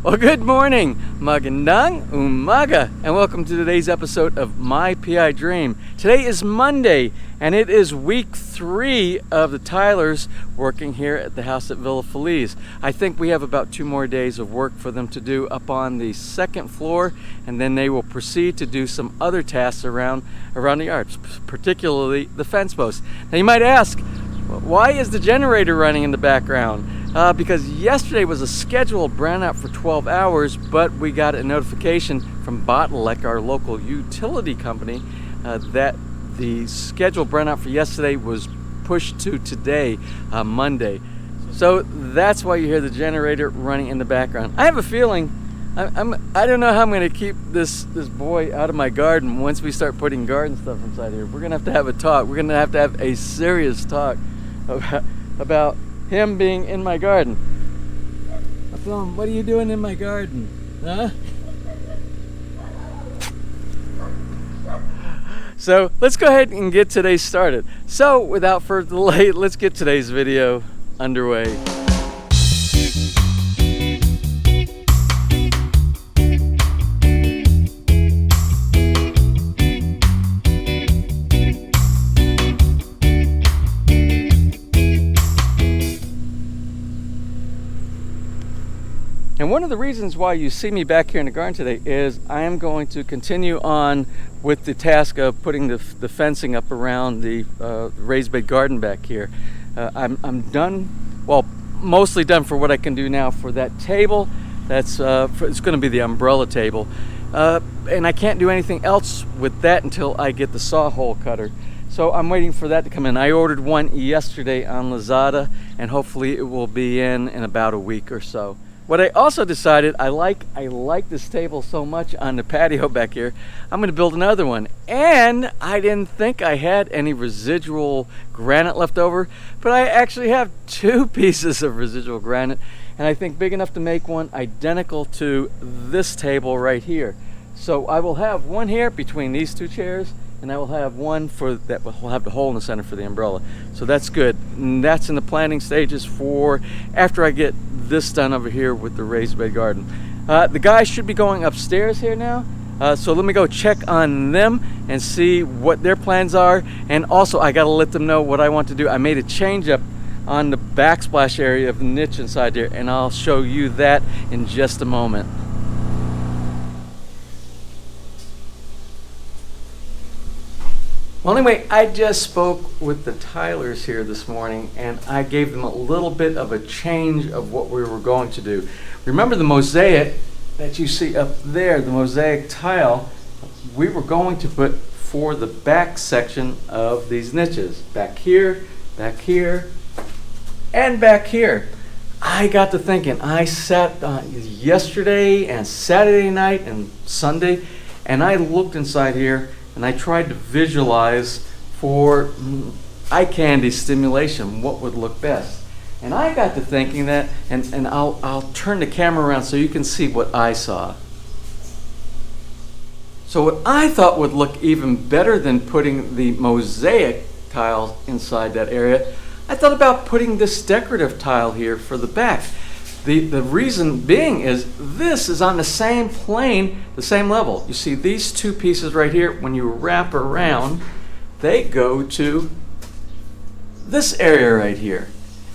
Well, good morning, magandang umaga, and welcome to today's episode of My PI Dream. Today is Monday, and it is week 3 of the Tylers working here at the house at Villa Feliz. I think we have about 2 more days of work for them to do up on the 2nd floor, and then they will proceed to do some other tasks around the yard, particularly the fence posts. Now you might ask, why is the generator running in the background? Because yesterday was a scheduled brownout for 12 hours, but we got a notification from Bottleneck, our local utility company, that the scheduled brownout for yesterday was pushed to today, Monday. So that's why you hear the generator running in the background. I have a feeling, I don't know how I'm going to keep this boy out of my garden once we start putting garden stuff inside here. We're going to have a talk. We're going to have a serious talk about him being in my garden. What are you doing in my garden? Huh? So let's go ahead and get today started. So without further delay, let's get today's video underway. And one of the reasons why you see me back here in the garden today is I am going to continue on with the task of putting the fencing up around the raised bed garden back here. I'm done, well, mostly done for what I can do now for that table. It's going to be the umbrella table. And I can't do anything else with that until I get the saw hole cutter. So I'm waiting for that to come in. I ordered one yesterday on Lazada, and hopefully it will be in about a week or so. What I also decided, I like this table so much on the patio back here, I'm going to build another one. And I didn't think I had any residual granite left over, but I actually have 2 pieces of residual granite, and I think big enough to make one identical to this table right here. So I will have one here between these 2 chairs, and I will have one that will have the hole in the center for the umbrella. So that's good. And that's in the planning stages for after I get this done over here with the raised bed garden. The guys should be going upstairs here now. So let me go check on them and see what their plans are. And also I gotta let them know what I want to do. I made a change up on the backsplash area of the niche inside there, and I'll show you that in just a moment. Well, anyway, I just spoke with the Tylers here this morning, and I gave them a little bit of a change of what we were going to do. Remember the mosaic that you see up there, the mosaic tile, we were going to put for the back section of these niches. Back here, and back here. I got to thinking, I sat yesterday and Saturday night and Sunday, and I looked inside here, and I tried to visualize for eye candy stimulation what would look best. And I got to thinking that, and I'll turn the camera around so you can see what I saw. So what I thought would look even better than putting the mosaic tiles inside that area, I thought about putting this decorative tile here for the back. The reason being is this is on the same plane, the same level. You see these 2 pieces right here, when you wrap around, they go to this area right here.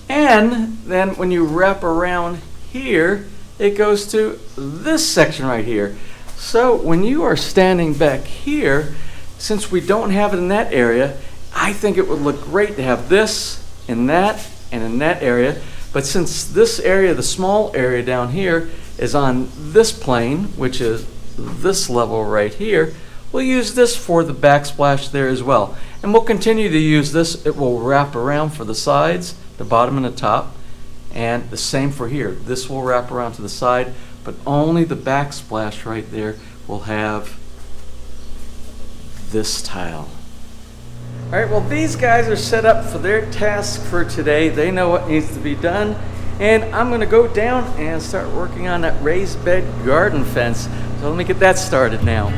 And then when you wrap around here, it goes to this section right here. So when you are standing back here, since we don't have it in that area, I think it would look great to have this in that and in that area. But since this area, the small area down here, is on this plane, which is this level right here, we'll use this for the backsplash there as well. And we'll continue to use this. It will wrap around for the sides, the bottom and the top, and the same for here. This will wrap around to the side, but only the backsplash right there will have this tile. All right, well, these guys are set up for their task for today. They know what needs to be done. And I'm gonna go down and start working on that raised bed garden fence. So let me get that started now.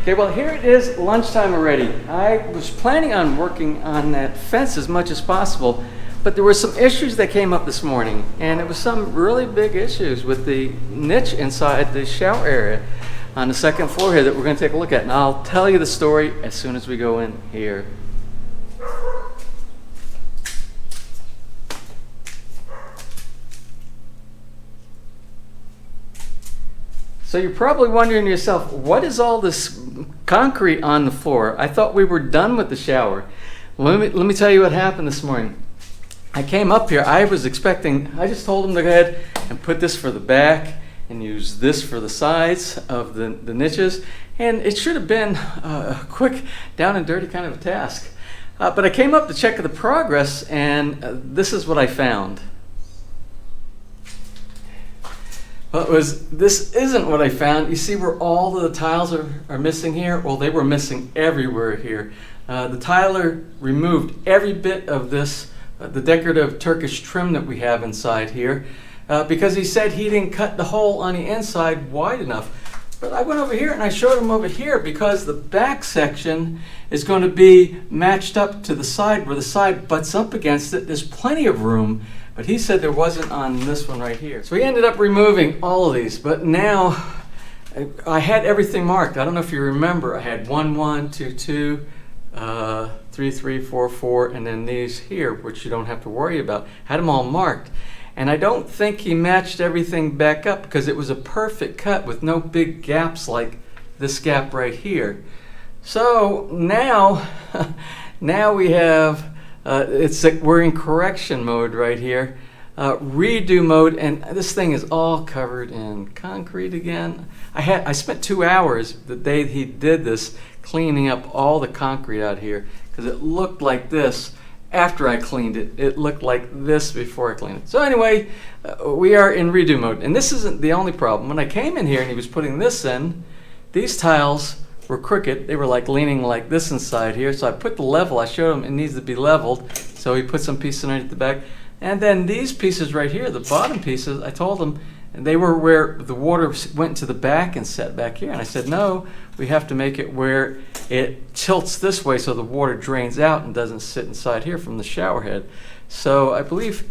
Okay, well here it is, lunchtime already. I was planning on working on that fence as much as possible, but there were some issues that came up this morning, and it was some really big issues with the niche inside the shower area on the second floor here that we're going to take a look at, and I'll tell you the story as soon as we go in here. So you're probably wondering to yourself, what is all this concrete on the floor? I thought we were done with the shower. Let me tell you what happened this morning. I came up here, I just told him to go ahead and put this for the back and use this for the sides of the niches. And it should have been a quick, down and dirty kind of a task. But I came up to check the progress, and this is what I found. Well, this isn't what I found. You see where all of the tiles are missing here? Well, they were missing everywhere here. The tiler removed every bit of this, the decorative Turkish trim that we have inside here, because he said he didn't cut the hole on the inside wide enough. But I went over here and I showed him over here, because the back section is going to be matched up to the side where the side butts up against it. There's plenty of room. But he said there wasn't on this one right here. So he ended up removing all of these. But now I had everything marked. I don't know if you remember. I had 1, 1, 2, 2, 3, 3, 4, 4, and then these here, which you don't have to worry about. Had them all marked. And I don't think he matched everything back up, because it was a perfect cut with no big gaps like this gap right here. So now, now we have... we're in correction mode right here, redo mode, and this thing is all covered in concrete again. I spent 2 hours the day he did this cleaning up all the concrete out here, because it looked like this after I cleaned it. It looked like this before I cleaned it. So anyway, we are in redo mode, and this isn't the only problem. When I came in here and he was putting this in, these tiles were crooked. They were like leaning like this inside here. So I put the level. I showed him it needs to be leveled. So he put some pieces underneath the back. And then these pieces right here, the bottom pieces, I told him, and they were where the water went to the back and set back here. And I said, no, we have to make it where it tilts this way so the water drains out and doesn't sit inside here from the shower head. So I believe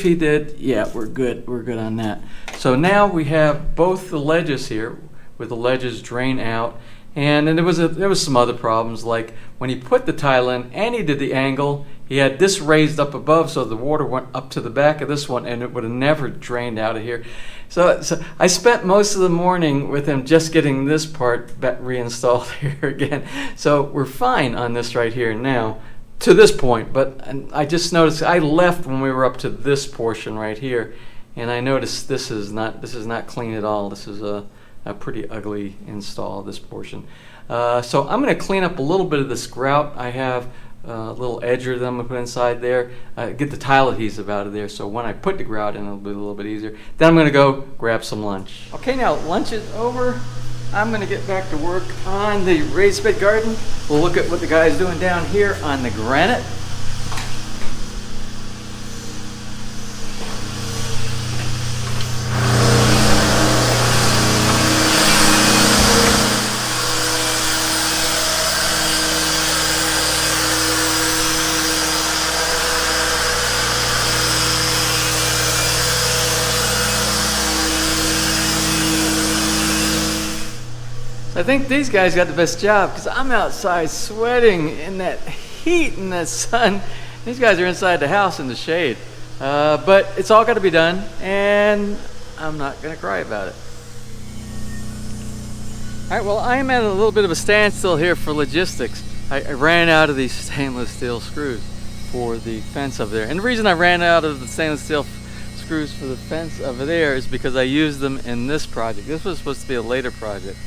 he did. Yeah, we're good. We're good on that. So now we have both the ledges here, where the ledges drain out. And then there was some other problems, like when he put the tile in and he did the angle, he had this raised up above, so the water went up to the back of this one, and it would have never drained out of here. So I spent most of the morning with him just getting this part reinstalled here again. So we're fine on this right here now to this point. But I just noticed I left when we were up to this portion right here, and I noticed this is not clean at all. This is a pretty ugly install, this portion. So I'm going to clean up a little bit of this grout. I have a little edger that I'm going to put inside there, get the tile adhesive out of there, so when I put the grout in, it'll be a little bit easier. Then I'm going to go grab some lunch. Okay, now lunch is over. I'm going to get back to work on the raised bed garden. We'll look at what the guy's doing down here on the granite. I think these guys got the best job, because I'm outside sweating in that heat and that sun. These guys are inside the house in the shade. But it's all got to be done, and I'm not going to cry about it. All right, well, I'm at a little bit of a standstill here for logistics. I ran out of these stainless steel screws for the fence over there. And the reason I ran out of the stainless steel screws for the fence over there is because I used them in this project. This was supposed to be a later project.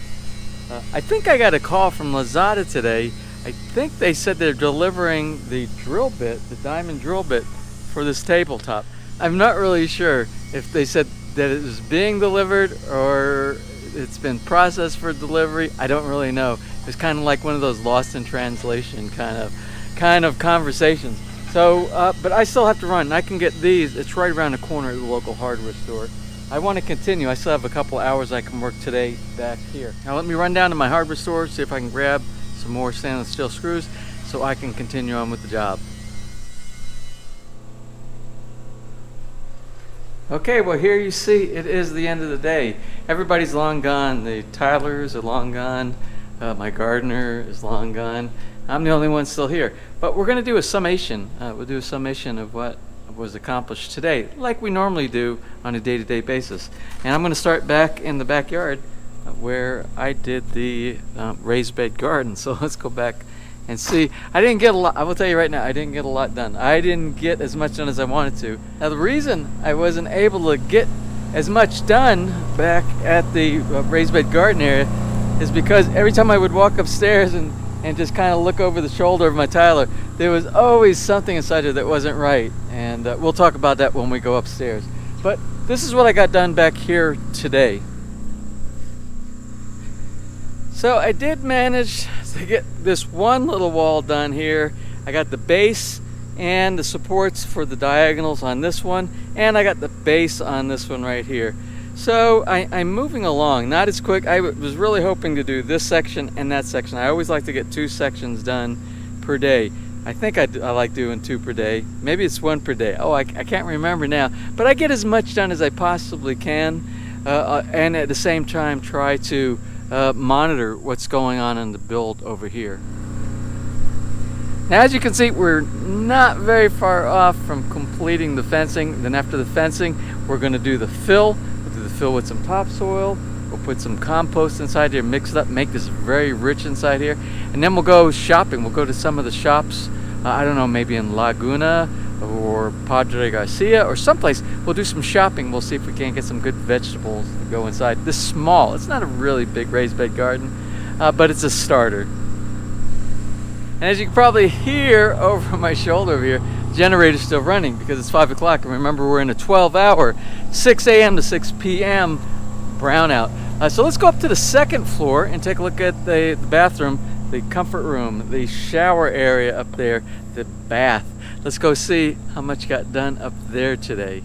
I think I got a call from Lazada today. I think they said they're delivering the drill bit, the diamond drill bit, for this tabletop. I'm not really sure if they said that it was being delivered or it's been processed for delivery. I don't really know. It's kind of like one of those lost in translation kind of conversations. So, but I still have to run. I can get these. It's right around the corner of the local hardware store. I want to continue. I still have a couple hours I can work today back here. Now let me run down to my hardware store, see if I can grab some more stainless steel screws so I can continue on with the job. Okay, well here you see it is the end of the day. Everybody's long gone. The tilers are long gone. My gardener is long gone. I'm the only one still here. But we're going to do a summation. We'll do a summation of what was accomplished today, like we normally do on a day-to-day basis. And I'm going to start back in the backyard where I did the raised bed garden. So let's go back and see. I didn't get a lot. I will tell you right now, I didn't get a lot done. I didn't get as much done as I wanted to. Now the reason I wasn't able to get as much done back at the raised bed garden area is because every time I would walk upstairs and just kind of look over the shoulder of my tiler, there was always something inside there that wasn't right. And we'll talk about that when we go upstairs. But this is what I got done back here today. So I did manage to get this one little wall done here. I got the base and the supports for the diagonals on this one, and I got the base on this one right here. So I'm moving along, not as quick. I was really hoping to do this section and that section. I always like to get 2 sections done per day. I think I like doing 2 per day. Maybe it's 1 per day. Oh, I can't remember now. But I get as much done as I possibly can, and at the same time try to monitor what's going on in the build over here. Now as you can see, we're not very far off from completing the fencing. Then after the fencing, we're going to do the fill. We'll do the fill with some topsoil. We'll put some compost inside here, mix it up, make this very rich inside here. And then we'll go shopping. We'll go to some of the shops, I don't know, maybe in Laguna or Padre Garcia or someplace. We'll do some shopping. We'll see if we can't get some good vegetables to go inside. This is small. It's not a really big raised bed garden, but it's a starter. And as you can probably hear over my shoulder over here, the generator's still running because it's 5 o'clock. And remember, we're in a 12-hour, 6 a.m. to 6 p.m. brownout. So let's go up to the 2nd floor and take a look at the bathroom, the comfort room, the shower area up there, the bath. Let's go see how much got done up there today.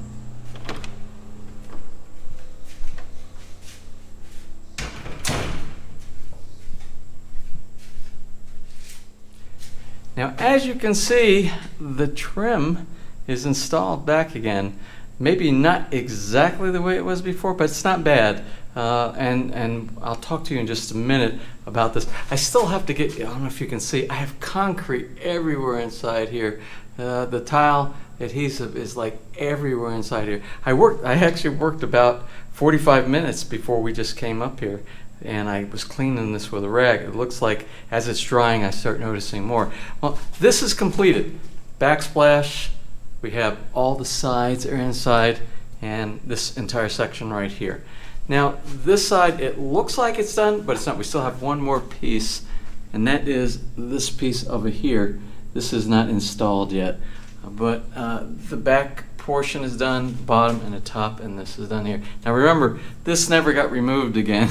Now, as you can see, the trim is installed back again. Maybe not exactly the way it was before, but it's not bad. And I'll talk to you in just a minute about this. I still have to get, I don't know if you can see, I have concrete everywhere inside here. The tile adhesive is like everywhere inside here. I actually worked about 45 minutes before we just came up here. And I was cleaning this with a rag. It looks like as it's drying, I start noticing more. Well, this is completed. Backsplash. We have all the sides are inside, and this entire section right here. Now, this side, it looks like it's done, but it's not. We still have one more piece, and that is this piece over here. This is not installed yet, but the back portion is done, bottom and the top, and this is done here. Now remember, this never got removed again.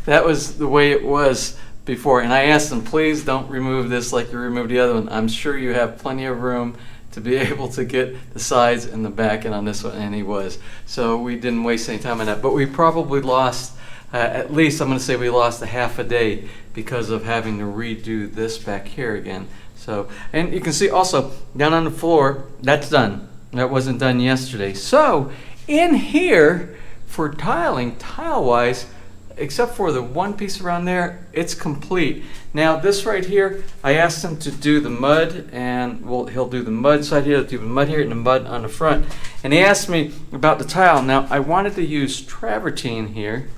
That was the way it was before, and I asked them, please don't remove this like you removed the other one. I'm sure you have plenty of room to be able to get the sides and the back in on this one, and he was. So we didn't waste any time on that, but we probably lost, at least I'm going to say we lost a half a day because of having to redo this back here again. So, and you can see also down on the floor, that's done. That wasn't done yesterday. So in here for tiling, tile-wise, except for the one piece around there, it's complete. Now this right here, I asked him to do the mud, and he'll do the mud side here, do the mud here, and the mud on the front. And he asked me about the tile. Now I wanted to use travertine here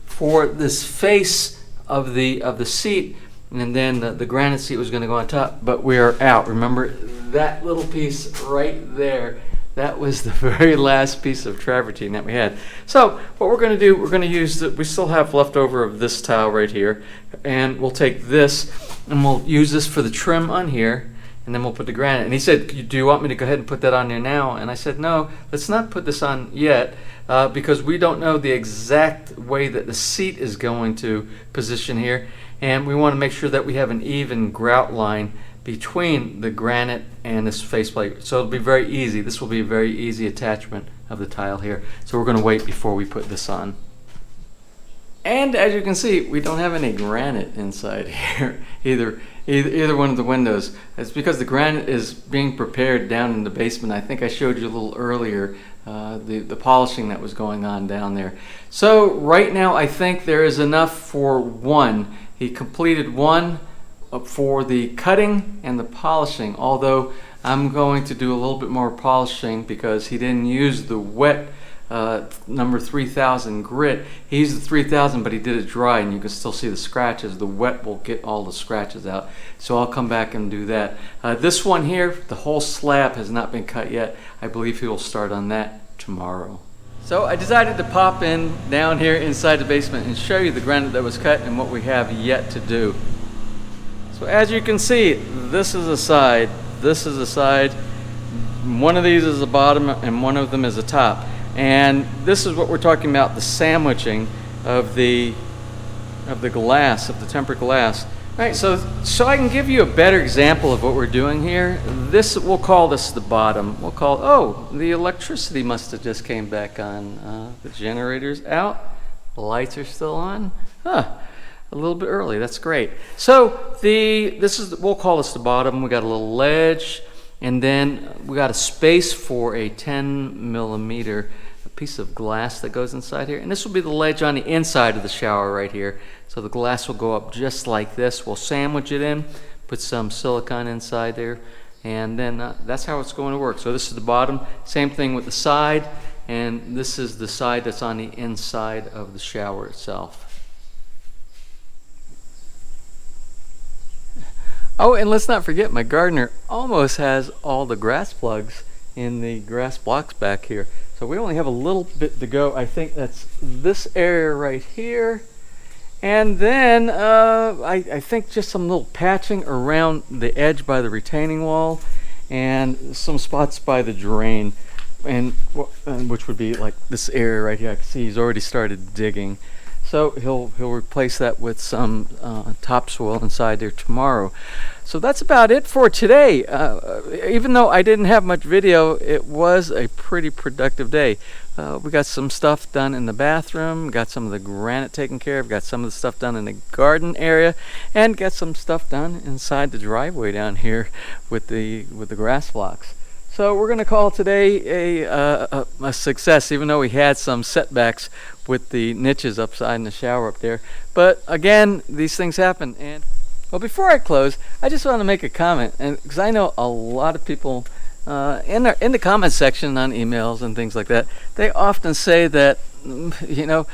for this face of the seat, and then the granite seat was going to go on top, but we're out. Remember that little piece right there? That was the very last piece of travertine that we had. So what we're going to do, we're going to use we still have leftover of this tile right here, and we'll take this and we'll use this for the trim on here, and then we'll put the granite. And he said, do you want me to go ahead and put that on there now? And I said, no, let's not put this on yet, because we don't know the exact way that the seat is going to position here, and we want to make sure that we have an even grout line between the granite and this faceplate. So it'll be very easy. This will be a very easy attachment of the tile here. So we're going to wait before we put this on. And as you can see, we don't have any granite inside here, either one of the windows. It's because the granite is being prepared down in the basement. I think I showed you a little earlier the polishing that was going on down there. So right now I think there is enough for one. He completed one for the cutting and the polishing, although I'm going to do a little bit more polishing because he didn't use the wet number 3000 grit. He used the 3000, but he did it dry, and you can still see the scratches. The wet will get all the scratches out, so I'll come back and do that. This one here, the whole slab has not been cut yet. I believe he will start on that tomorrow. So I decided to pop in down here inside the basement and show you the granite that was cut and what we have yet to do. So as you can see, this is a side, this is a side, one of these is the bottom and one of them is the top. And this is what we're talking about, the sandwiching of the glass, of the tempered glass. All right, so I can give you a better example of what we're doing here. We'll call this the bottom. We'll call, oh, the electricity must have just came back on. The generator's out, the lights are still on. Huh, a little bit early, that's great. So we'll call this the bottom. We got a little ledge, and then we got a space for a 10 millimeter piece of glass that goes inside here, and this will be the ledge on the inside of the shower right here. So the glass will go up just like this. We'll sandwich it in, put some silicone inside there, and then that's how it's going to work. So this is the bottom, same thing with the side, and this is the side that's on the inside of the shower itself. Oh, and let's not forget, my gardener almost has all the grass plugs in the grass blocks back here. So we only have a little bit to go. I think that's this area right here. And then I think just some little patching around the edge by the retaining wall and some spots by the drain, and which would be like this area right here. I can see he's already started digging. So he'll replace that with some topsoil inside there tomorrow. So that's about it for today. Even though I didn't have much video, it was a pretty productive day. We got some stuff done in the bathroom, got some of the granite taken care of, got some of the stuff done in the garden area, and got some stuff done inside the driveway down here with the grass blocks. So we're going to call today a success, even though we had some setbacks with the niches upside in the shower up there. But again, these things happen. And well, before I close, I just want to make a comment, and because I know a lot of people in the comment section on emails and things like that, they often say that, you know,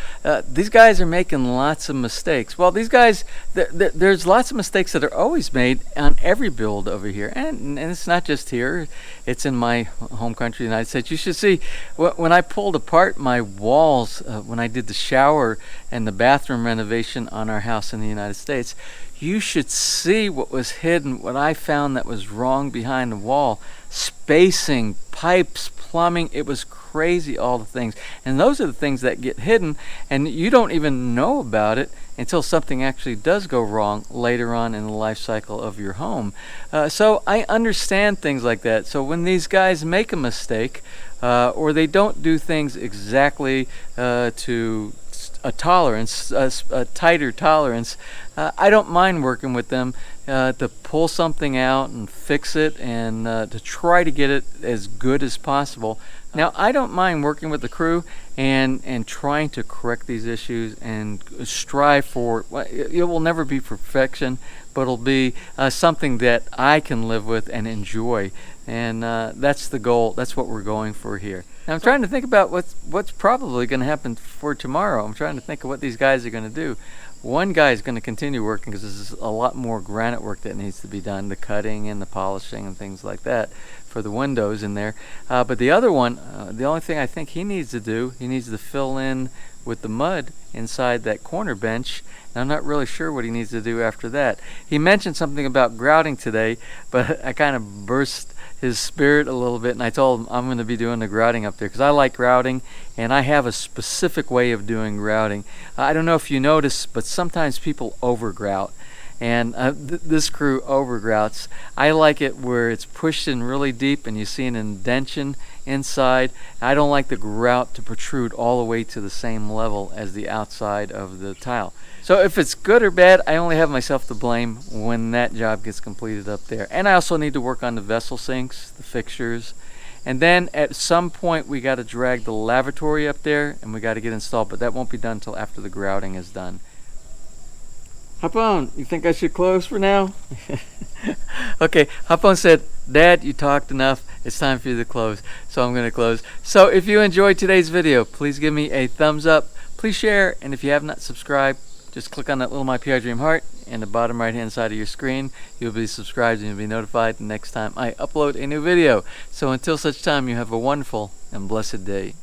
these guys are making lots of mistakes. Well, these guys, there's lots of mistakes that are always made on every build over here, and it's not just here. It's in my home country, the United States. You should see when I pulled apart my walls when I did the shower and the bathroom renovation on our house in the United States. You should see what was hidden, what I found that was wrong behind the wall. Spacing, pipes, plumbing, it was crazy, all the things. And those are the things that get hidden, and you don't even know about it until something actually does go wrong later on in the life cycle of your home. So I understand things like that. So when these guys make a mistake, or they don't do things exactly to a tolerance, a tighter tolerance, I don't mind working with them to pull something out and fix it, and to try to get it as good as possible. Now, I don't mind working with the crew and trying to correct these issues and strive for, it will never be perfection, but it'll be something that I can live with and enjoy. And that's the goal. That's what we're going for here. Now, I'm trying to think about what's probably going to happen for tomorrow. I'm trying to think of what these guys are going to do. One guy is going to continue working because there's a lot more granite work that needs to be done, the cutting and the polishing and things like that for the windows in there. But the other one, the only thing I think he needs to do, he needs to fill in with the mud inside that corner bench. And I'm not really sure what he needs to do after that. He mentioned something about grouting today, but I kind of burst his spirit a little bit, and I told him I'm going to be doing the grouting up there because I like grouting, and I have a specific way of doing grouting. I don't know if you notice, but sometimes people over grout, and this crew over grouts. I like it where it's pushed in really deep and you see an indention inside. I don't like the grout to protrude all the way to the same level as the outside of the tile. So if it's good or bad, I only have myself to blame when that job gets completed up there. And I also need to work on the vessel sinks, the fixtures. And then at some point we got to drag the lavatory up there and we got to get installed, but that won't be done until after the grouting is done. Hop on, you think I should close for now? Okay, Hop on said, Dad, you talked enough. It's time for you to close. So I'm going to close. So if you enjoyed today's video, please give me a thumbs up. Please share. And if you have not subscribed, just click on that little My PR Dream heart in the bottom right hand side of your screen. You'll be subscribed and you'll be notified the next time I upload a new video. So until such time, you have a wonderful and blessed day.